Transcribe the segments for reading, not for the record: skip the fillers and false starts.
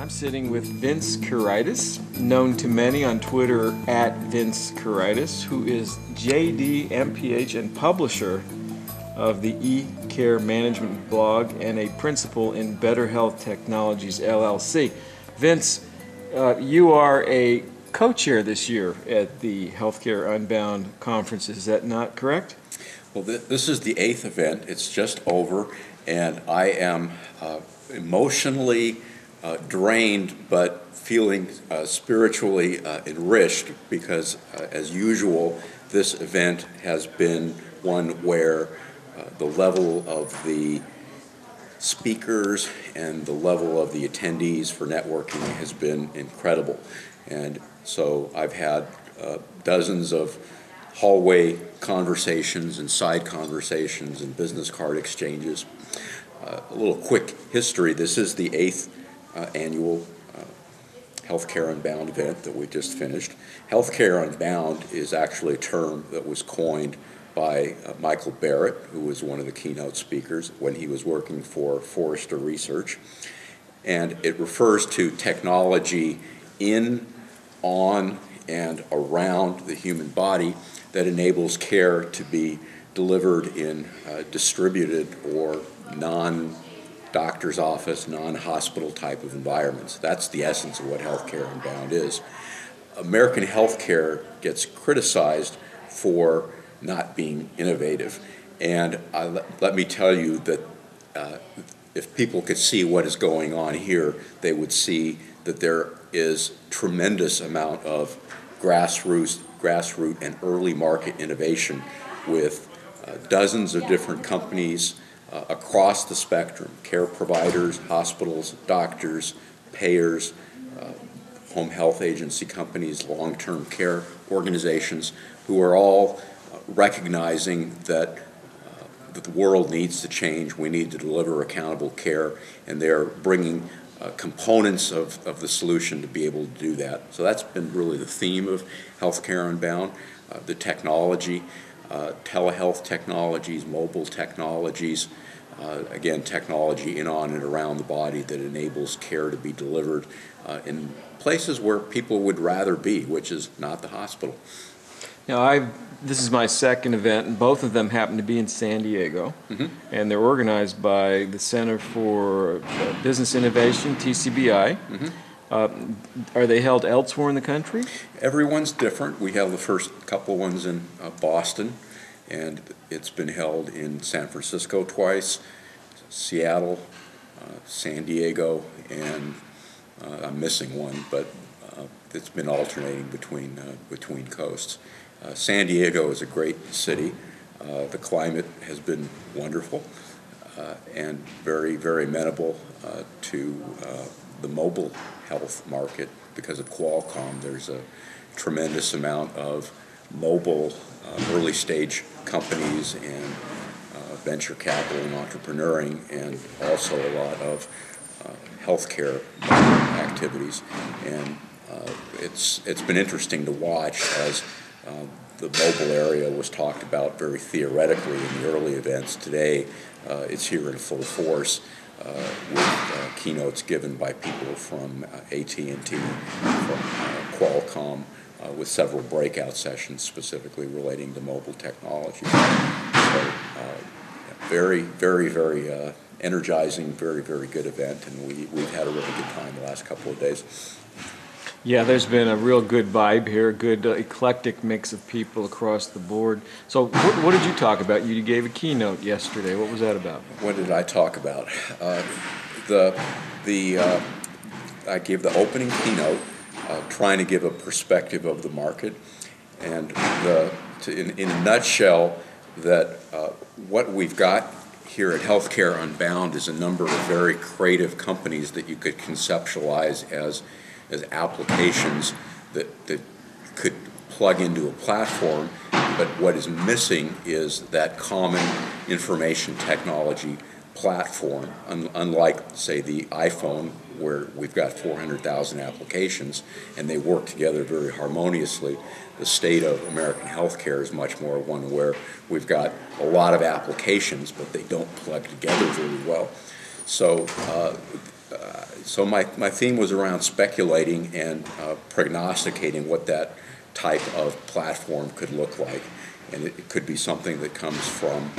I'm sitting with Vince Kuraitis, known to many on Twitter at Vince Kuraitis, who is JD, MPH, and publisher of the E-Care Management blog and a principal in Better Health Technologies, LLC. Vince, you are a co-chair this year at the Healthcare Unbound conference. Is that not correct? Well, this is the 8th event. It's just over, and I am emotionally drained, but feeling spiritually enriched because, as usual, this event has been one where the level of the speakers and the level of the attendees for networking has been incredible. And so I've had dozens of hallway conversations and side conversations and business card exchanges. A little quick history. This is the 8th annual Healthcare Unbound event that we just finished. Healthcare Unbound is actually a term that was coined by Michael Barrett, who was one of the keynote speakers when he was working for Forrester Research. And it refers to technology in, on, and around the human body that enables care to be delivered in distributed or non-doctor's office, non-hospital type of environments. That's the essence of what Healthcare Unbound is. American healthcare gets criticized for not being innovative. And let me tell you that if people could see what is going on here, they would see that there is tremendous amount of grassroots and early market innovation with dozens of different companies across the spectrum: care providers, hospitals, doctors, payers, home health agency companies, long-term care organizations, who are all recognizing that the world needs to change. We need to deliver accountable care, and they're bringing components of the solution to be able to do that. So that's been really the theme of Healthcare Unbound, the technology, telehealth technologies, mobile technologies, again, technology in, on, and around the body that enables care to be delivered in places where people would rather be, which is not the hospital. Now, this is my second event, and both of them happen to be in San Diego, and they're organized by the Center for Business Innovation, TCBI. Are they held elsewhere in the country? Everyone's different. We have the first couple ones in Boston, and it's been held in San Francisco twice, Seattle, San Diego, and I'm missing one, but it's been alternating between coasts. San Diego is a great city. The climate has been wonderful and very, very amenable to the mobile health market. Because of Qualcomm, there's a tremendous amount of mobile early stage companies and venture capital and entrepreneuring, and also a lot of healthcare activities. And it's been interesting to watch as the mobile area was talked about very theoretically in the early events. Today, it's here in full force with keynotes given by people from AT&T, from Qualcomm, with several breakout sessions specifically relating to mobile technology. So, very, very, very energizing, very, very good event, and we've had a really good time the last couple of days. Yeah, there's been a real good vibe here, good eclectic mix of people across the board. So what did you talk about? You gave a keynote yesterday. What was that about? What did I talk about? I gave the opening keynote, trying to give a perspective of the market, and in a nutshell, that what we've got here at Healthcare Unbound is a number of very creative companies that you could conceptualize as applications that could plug into a platform, but what is missing is that common information technology platform. Unlike, say, the iPhone, where we've got 400,000 applications and they work together very harmoniously, the state of American healthcare is much more one where we've got a lot of applications, but they don't plug together very well. So so my theme was around speculating and prognosticating what that type of platform could look like, and it could be something that comes from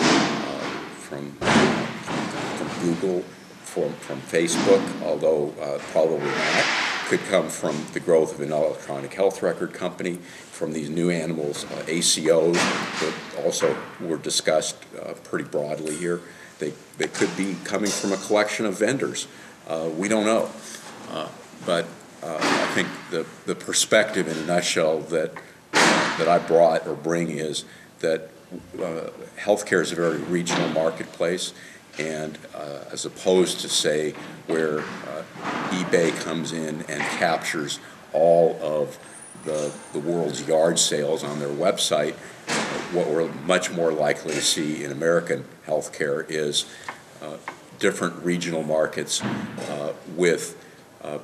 Google, from Facebook, although probably not. Could come from the growth of an electronic health record company, from these new animals, ACOs, that also were discussed pretty broadly here. They could be coming from a collection of vendors. We don't know. But I think the perspective in a nutshell that I brought or bring is that healthcare is a very regional marketplace, and as opposed to, say, where eBay comes in and captures all of the world's yard sales on their website, what we're much more likely to see in American healthcare is different regional markets with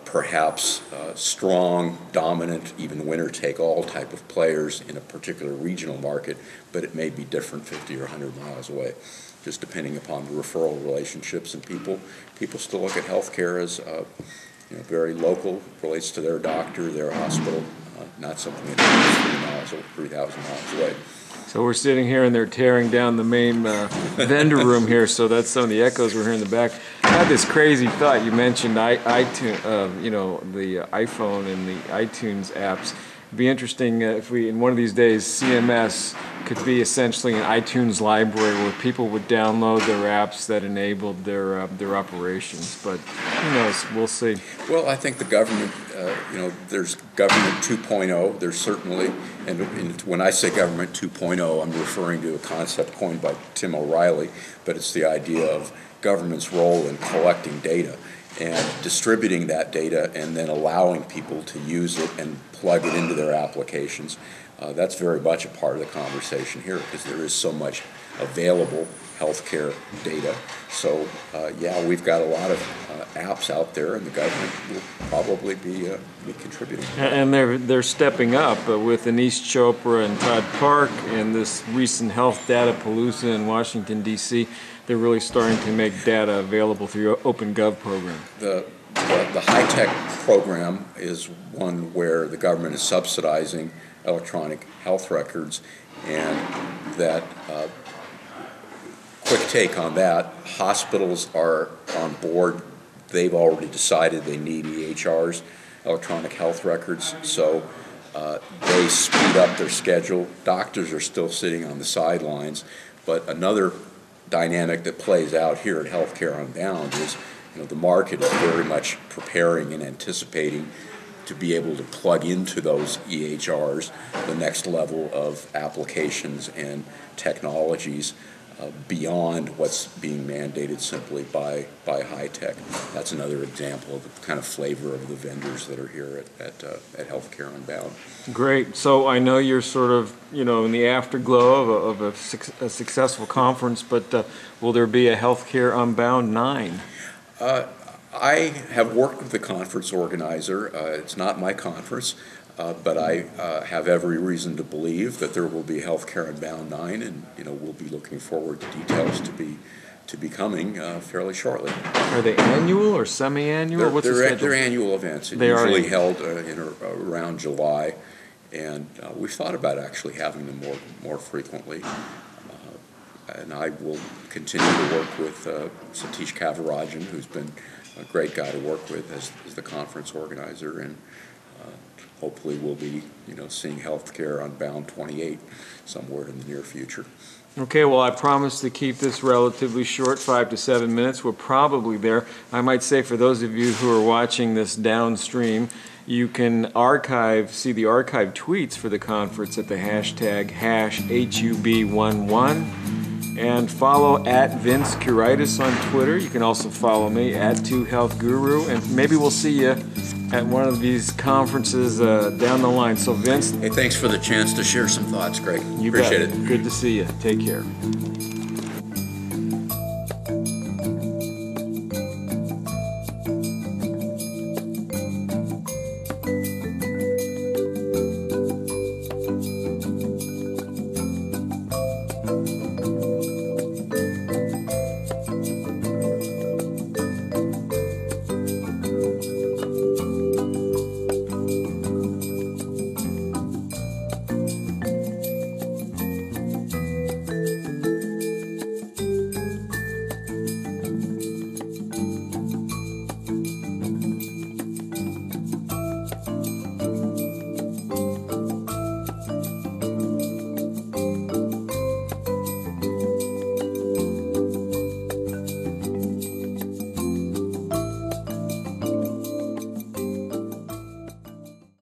perhaps strong, dominant, even winner-take-all type of players in a particular regional market, but it may be different 50 or 100 miles away, just depending upon the referral relationships. And people still look at healthcare as very local, relates to their doctor, their hospital, not something that's 3,000 miles away. So we're sitting here and they're tearing down the main vendor room here, so that's some of the echoes we're hearing in the back. I had this crazy thought. You mentioned iTunes, the iPhone and the iTunes apps. It'd be interesting if we, in one of these days, CMS could be essentially an iTunes library where people would download their apps that enabled their operations. But who knows? We'll see. Well, I think the government, there's government 2.0. There's certainly, and when I say government 2.0, I'm referring to a concept coined by Tim O'Reilly, but it's the idea of government's role in collecting data and distributing that data and then allowing people to use it and plug it into their applications. That's very much a part of the conversation here, because there is so much available healthcare data. So yeah, we've got a lot of apps out there, and the government will probably be contributing. And they're stepping up with Anish Chopra and Todd Park and this recent Health Data Palooza in Washington, D.C. They're really starting to make data available through your OpenGov program. The high-tech program is one where the government is subsidizing electronic health records, and that quick take on that, hospitals are on board. They've already decided they need EHRs, electronic health records, so they speed up their schedule. Doctors are still sitting on the sidelines, but another dynamic that plays out here at Healthcare Unbound is the market is very much preparing and anticipating to be able to plug into those EHRs the next level of applications and technologies beyond what's being mandated simply by high tech. That's another example of the kind of flavor of the vendors that are here at Healthcare Unbound. Great. So I know you're sort of in the afterglow of a successful conference, but will there be a Healthcare Unbound 9? I have worked with the conference organizer. It's not my conference, but I have every reason to believe that there will be Healthcare Unbound 9, and we'll be looking forward to details to be coming fairly shortly. Are they annual or semi-annual? What's the schedule? They're annual events. They're usually held around July, and we've thought about actually having them more frequently. And I will continue to work with Satish Kavarajan, who's been a great guy to work with as the conference organizer, and hopefully we'll be seeing Healthcare Unbound 28 somewhere in the near future. Okay, well, I promise to keep this relatively short, 5 to 7 minutes. We're probably there. I might say, for those of you who are watching this downstream, you can see the archive tweets for the conference at the hashtag #HUB11, and follow at Vince Kuraitis on Twitter. You can also follow me at 2HealthGuru, and maybe we'll see you at one of these conferences down the line. So Vince, hey, thanks for the chance to share some thoughts, Greg. You appreciate bet. it. Good to see you. Take care.